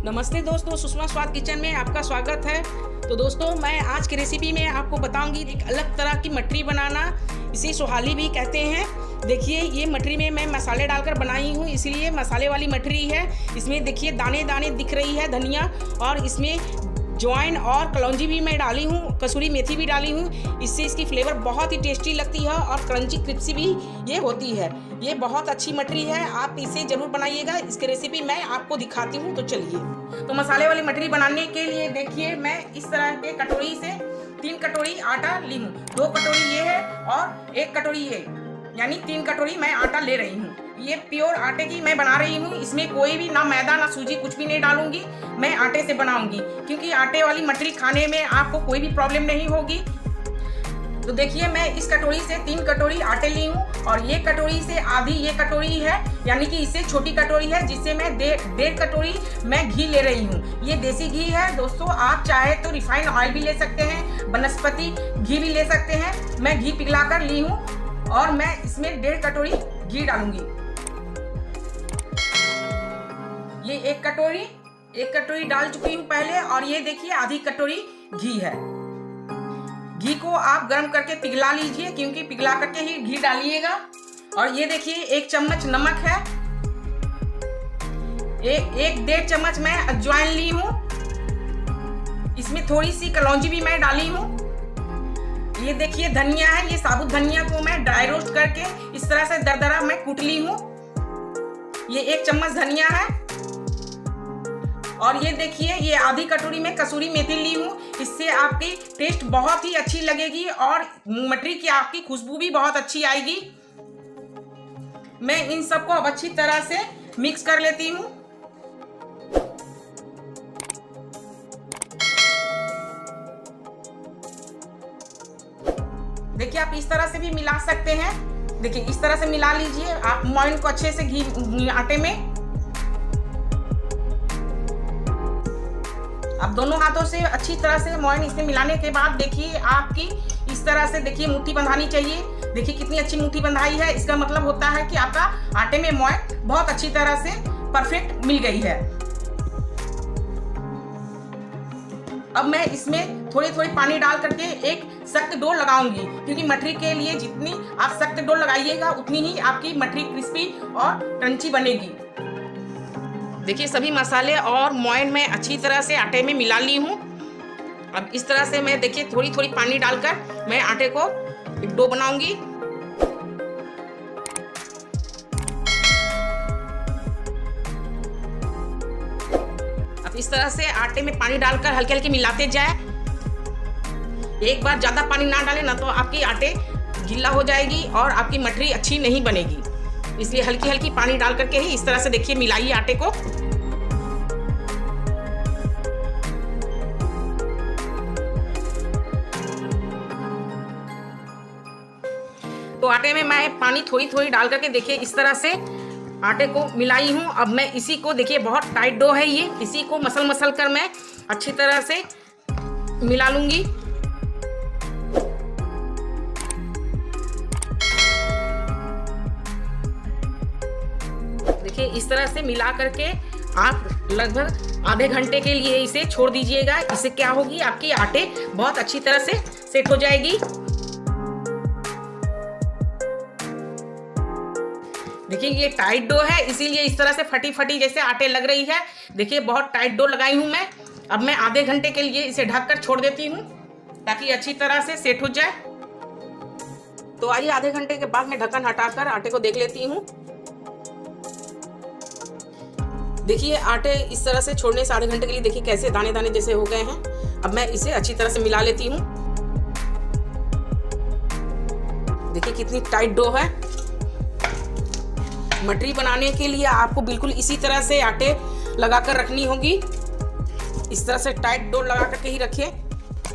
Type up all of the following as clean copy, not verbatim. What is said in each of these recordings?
नमस्ते दोस्तों, सुषमा स्वाद किचन में आपका स्वागत है। तो दोस्तों, मैं आज की रेसिपी में आपको बताऊंगी एक अलग तरह की मठरी बनाना। इसे सोहाली भी कहते हैं। देखिए, ये मठरी में मैं मसाले डालकर बनाई हूँ, इसलिए मसाले वाली मठरी है। इसमें देखिए दाने दाने दिख रही है धनिया, और इसमें ज्वाइन और कलौंजी भी मैं डाली हूँ, कसूरी मेथी भी डाली हूँ। इससे इसकी फ्लेवर बहुत ही टेस्टी लगती है और क्रंची क्रिस्पी भी ये होती है। ये बहुत अच्छी मठरी है, आप इसे ज़रूर बनाइएगा। इसकी रेसिपी मैं आपको दिखाती हूँ, तो चलिए। तो मसाले वाली मठरी बनाने के लिए देखिए, मैं इस तरह के कटोरी से 3 कटोरी आटा ली हूँ। 2 कटोरी ये है और 1 कटोरी ये, यानी 3 कटोरी मैं आटा ले रही हूँ। ये प्योर आटे की मैं बना रही हूँ। इसमें कोई भी ना मैदा ना सूजी कुछ भी नहीं डालूंगी। मैं आटे से बनाऊंगी, क्योंकि आटे वाली मठरी खाने में आपको कोई भी प्रॉब्लम नहीं होगी। तो देखिए, मैं इस कटोरी से 3 कटोरी आटे ली हूँ, और ये कटोरी से आधी ये कटोरी है, यानी कि इससे छोटी कटोरी है, जिससे मैं 1.5 कटोरी मैं घी ले रही हूँ। ये देसी घी है दोस्तों। आप चाहे तो रिफाइंड ऑयल भी ले सकते हैं, वनस्पति घी भी ले सकते हैं। मैं घी पिघला कर ली हूँ, और मैं इसमें 1.5 कटोरी घी डालूंगी। ये 1 कटोरी डाल चुकी हूँ पहले, और ये देखिए आधी कटोरी घी है। घी को आप गर्म करके पिघला लीजिए, क्योंकि पिघला करके ही घी डालिएगा। और ये देखिए 1 चम्मच नमक है। 1.5 चम्मच मैं अजवाइन ली हूँ। इसमें थोड़ी सी कलौंजी भी मैं डाली हूँ। ये देखिए धनिया है, ये साबुत धनिया को मैं ड्राई रोस्ट करके इस तरह से दरदरा मैं कूट ली हूँ। ये 1 चम्मच धनिया है। और ये देखिए, ये आधी कटोरी में कसूरी मेथी ली हूँ। इससे आपकी टेस्ट बहुत ही अच्छी लगेगी, और मठरी की आपकी खुशबू भी बहुत अच्छी आएगी। मैं इन सबको अब अच्छी तरह से मिक्स कर लेती हूँ। देखिए, आप इस तरह से भी मिला सकते हैं। देखिए, इस तरह से मिला लीजिए आप मोइन को अच्छे से घी आटे में। अब दोनों हाथों से अच्छी तरह से मोइन इसमें मिलाने के बाद देखिए, आपकी इस तरह से देखिए मुट्ठी बंधानी चाहिए। देखिए कितनी अच्छी मुट्ठी बंधाई है। इसका मतलब होता है कि आपका आटे में मोइन बहुत अच्छी तरह से परफेक्ट मिल गई है। अब मैं इसमें थोड़ी थोड़ी पानी डाल करके एक सख्त डो लगाऊंगी, क्योंकि मठरी के लिए जितनी आप सख्त डो लगाइएगा उतनी ही आपकी मठरी क्रिस्पी और क्रंची बनेगी। देखिए, सभी मसाले और मोइन में अच्छी तरह से आटे में मिला ली हूँ। अब इस तरह से मैं देखिए थोड़ी थोड़ी पानी डालकर मैं आटे को एक डो बनाऊंगी। अब इस तरह से आटे में पानी डालकर हल्के हल्के मिलाते जाए। एक बार ज्यादा पानी ना डालें, ना तो आपकी आटे गीला हो जाएगी और आपकी मठरी अच्छी नहीं बनेगी। इसलिए हल्की हल्की पानी डाल करके ही इस तरह से देखिए मिलाइए आटे को। तो आटे में मैं पानी थोड़ी थोड़ी डाल करके देखिए इस तरह से आटे को मिलाई हूँ। अब मैं इसी को देखिए, बहुत टाइट डो है ये, इसी को मसल मसल कर मैं अच्छी तरह से मिला लूंगी। देखिए इस तरह से मिला करके आप लगभग आधे घंटे के लिए इसे छोड़ दीजिएगा। इससे क्या होगी, आपकी आटे बहुत अच्छी तरह से सेट हो जाएगी। देखिए ये टाइट डो है, इसीलिए इस तरह से फटी फटी जैसे आटे लग रही है। देखिए बहुत टाइट डो लगाई हूं मैं। अब मैं आधे घंटे के लिए इसे ढककर छोड़ देती हूँ, ताकि अच्छी तरह से सेट हो जाए। तो आइए, आधे घंटे के बाद मैं ढक्कन हटाकर आटे को देख लेती हूँ। देखिए आटे इस तरह से छोड़ने से आधे घंटे के लिए देखिए कैसे दाने दाने जैसे हो गए हैं। अब मैं इसे अच्छी तरह से मिला लेती हूँ। देखिए कितनी टाइट डो है। मठरी बनाने के लिए आपको बिल्कुल इसी तरह से आटे लगाकर रखनी होगी। इस तरह से टाइट डो लगा करके ही रखिए।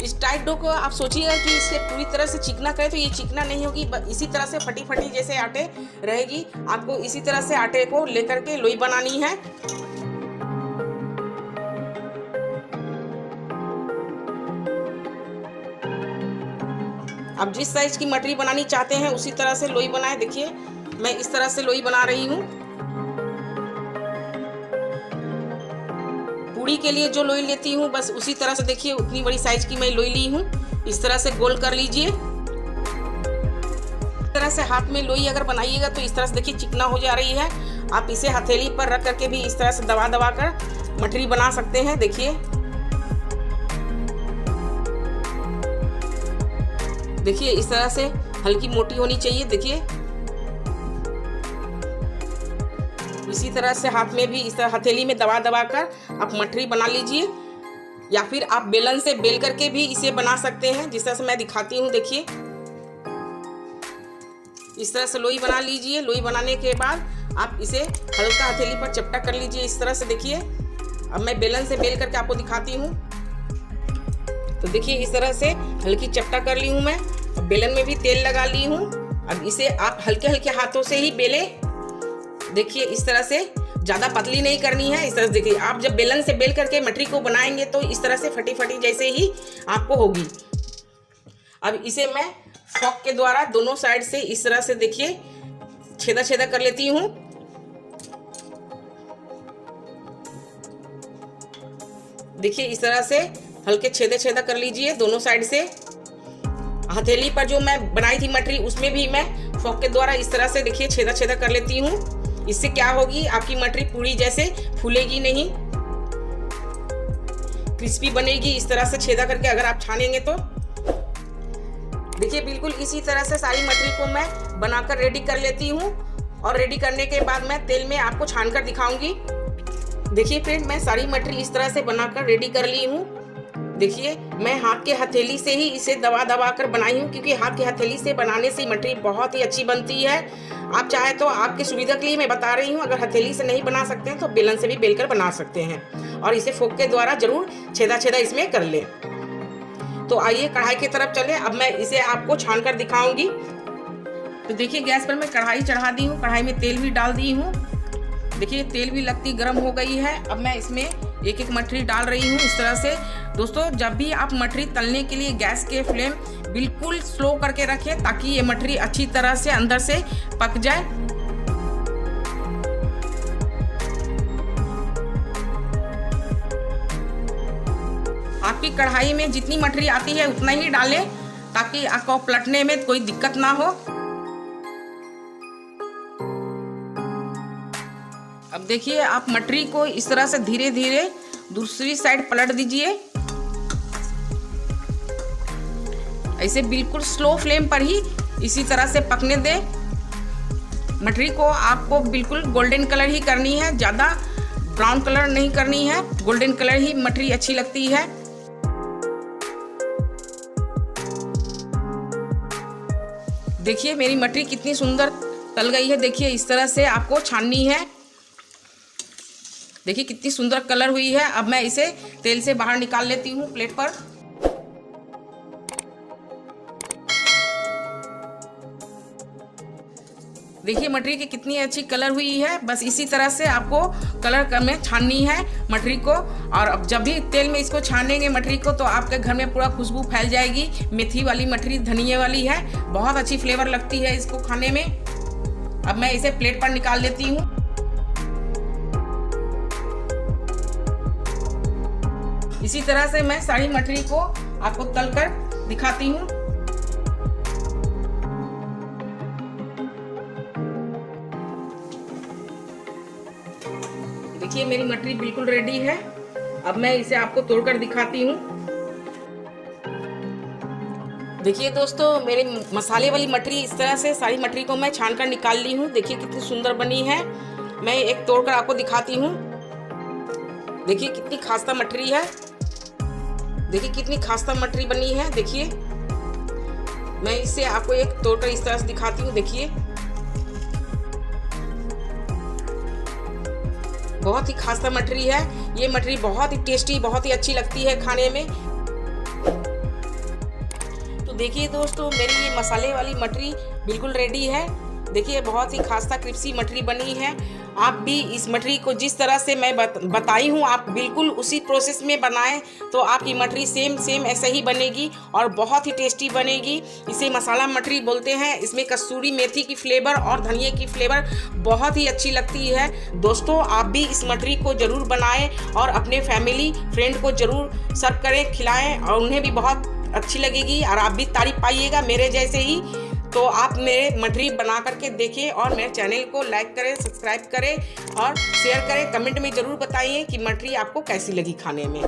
इस टाइट डो को आप सोचिएगा कि इसे पूरी तरह से चिकना करें, तो ये चिकना नहीं होगी, इसी तरह से फटी फटी जैसे आटे रहेगी। आपको इसी तरह से आटे को लेकर के लोई बनानी है। आप जिस साइज की मठरी बनानी चाहते हैं उसी तरह से लोई बनाएं। देखिए मैं इस तरह से लोई बना रही हूँ। के लिए जो लोई लेती हूँ बस उसी तरह से देखिए उतनी बड़ी साइज की मैं लोई ली हूँ। इस तरह से गोल कर लीजिए। इस तरह से हाथ में लोई अगर बनाइएगा तो इस तरह से देखिए चिकना हो जा रही है। आप इसे हथेली पर रख करके भी इस तरह से दबा दबा कर मठरी बना सकते हैं। देखिए इस तरह से हल्की मोटी होनी चाहिए। देखिए इसी तरह से हाथ में भी इस तरह हथेली में दबा दबा कर आप मठरी बना लीजिए, या फिर आप बेलन से बेल करके भी इसे बना सकते हैं, जिस तरह से मैं दिखाती हूँ। देखिए इस तरह से लोई बना लीजिए। लोई बनाने के बाद आप इसे हल्का हथेली पर चपटा कर लीजिए इस तरह से। देखिए अब मैं बेलन से बेल करके आपको दिखाती हूँ। तो देखिए इस तरह से हल्की चपटा कर ली हूँ मैं। बेलन में भी तेल लगा ली हूँ। अब इसे आप हल्के हल्के हाथों से ही बेलें। देखिए इस तरह से, ज़्यादा पतली नहीं करनी है। इस तरह से देखिए आप जब बेलन से बेल करके मठरी को बनाएंगे तो इस तरह से फटी फटी जैसे ही आपको होगी। अब इसे मैं फोक के द्वारा दोनों साइड से इस तरह से देखिए छेदा छेदा कर लेती हूँ। देखिए इस तरह से हल्के छेदे छेदा कर लीजिए दोनों साइड से। हथेली पर जो मैं बनाई थी मठरी उसमें भी मैं फोक के द्वारा इस तरह से देखिए छेदा छेदा कर लेती हूँ। इससे क्या होगी, आपकी मठरी पूरी जैसे फूलेगी नहीं, क्रिस्पी बनेगी। इस तरह से छेदा करके अगर आप छानेंगे तो देखिए बिल्कुल इसी तरह से सारी मठरी को मैं बनाकर रेडी कर लेती हूँ। और रेडी करने के बाद मैं तेल में आपको छान कर दिखाऊंगी। देखिए फ्रेंड, मैं सारी मठरी इस तरह से बनाकर रेडी कर ली हूँ। देखिए मैं हाथ के हथेली से ही इसे दबा दबा कर बनाई हूँ, क्योंकि हाथ की हथेली से बनाने से मठरी बहुत ही अच्छी बनती है। आप चाहे तो आपके सुविधा के लिए मैं बता रही हूँ, अगर हथेली से नहीं बना सकते हैं तो बेलन से भी बेलकर बना सकते हैं। और इसे फोक के द्वारा जरूर छेदा छेदा इसमें कर लें। तो आइए कढ़ाई की तरफ चले। अब मैं इसे आपको छान कर दिखाऊंगी। तो देखिए गैस पर मैं कढ़ाई चढ़ा दी हूँ। कढ़ाई में तेल भी डाल दी हूँ। देखिए तेल भी लगती गर्म हो गई है। अब मैं इसमें एक एक मठरी डाल रही हूँ इस तरह से। दोस्तों जब भी आप मठरी तलने के लिए गैस के फ्लेम बिल्कुल स्लो करके रखें, ताकि ये मठरी अच्छी तरह से अंदर से पक जाए। आपकी कढ़ाई में जितनी मठरी आती है उतना ही डालें, ताकि आपको पलटने में कोई दिक्कत ना हो। अब देखिए आप मठरी को इस तरह से धीरे धीरे दूसरी साइड पलट दीजिए। ऐसे बिल्कुल स्लो फ्लेम पर ही इसी तरह से पकने दें। मठरी को आपको बिल्कुल गोल्डन कलर ही करनी है, ज़्यादा ब्राउन कलर नहीं करनी है। गोल्डन कलर ही मठरी अच्छी लगती है। देखिए मेरी मठरी कितनी सुंदर तल गई है। देखिए इस तरह से आपको छाननी है। देखिए कितनी सुंदर कलर हुई है। अब मैं इसे तेल से बाहर निकाल लेती हूँ प्लेट पर। देखिए मठरी की कितनी अच्छी कलर हुई है। बस इसी तरह से आपको कलर में छाननी है मठरी को। और अब जब भी तेल में इसको छानेंगे मठरी को, तो आपके घर में पूरा खुशबू फैल जाएगी। मेथी वाली मठरी धनिया वाली है, बहुत अच्छी फ्लेवर लगती है इसको खाने में। अब मैं इसे प्लेट पर निकाल लेती हूँ। इसी तरह से मैं सारी मठरी को आपको तलकर दिखाती हूँ। देखिए मेरी मठरी बिल्कुल रेडी है। अब मैं इसे आपको तोड़कर दिखाती हूँ। देखिए दोस्तों मेरी मसाले वाली मठरी इस तरह से सारी मठरी को मैं छान कर निकाल ली हूँ। देखिए कितनी सुंदर बनी है। मैं एक तोड़कर आपको दिखाती हूँ। देखिए कितनी खास्ता मठरी है। देखिए कितनी खास्ता मठरी बनी है। देखिए मैं इसे आपको एक तोड़कर इस तरह से दिखाती हूँ। देखिए बहुत ही खास्ता मठरी है। ये मठरी बहुत ही टेस्टी, बहुत ही अच्छी लगती है खाने में। तो देखिए दोस्तों मेरी ये मसाले वाली मठरी बिल्कुल रेडी है। देखिए बहुत ही खास्ता क्रिस्पी मठरी बनी है। आप भी इस मठरी को जिस तरह से मैं बताई हूँ आप बिल्कुल उसी प्रोसेस में बनाएं तो आपकी मठरी सेम ऐसे ही बनेगी और बहुत ही टेस्टी बनेगी। इसे मसाला मठरी बोलते हैं। इसमें कसूरी मेथी की फ्लेवर और धनिया की फ्लेवर बहुत ही अच्छी लगती है। दोस्तों आप भी इस मठरी को ज़रूर बनाएं और अपने फैमिली फ्रेंड को ज़रूर सर्व करें, खिलाएं और उन्हें भी बहुत अच्छी लगेगी और आप भी तारीफ पाइएगा मेरे जैसे ही। तो आप मेरे मठरी बना करके देखें और मेरे चैनल को लाइक करें, सब्सक्राइब करें और शेयर करें। कमेंट में ज़रूर बताइए कि मठरी आपको कैसी लगी खाने में।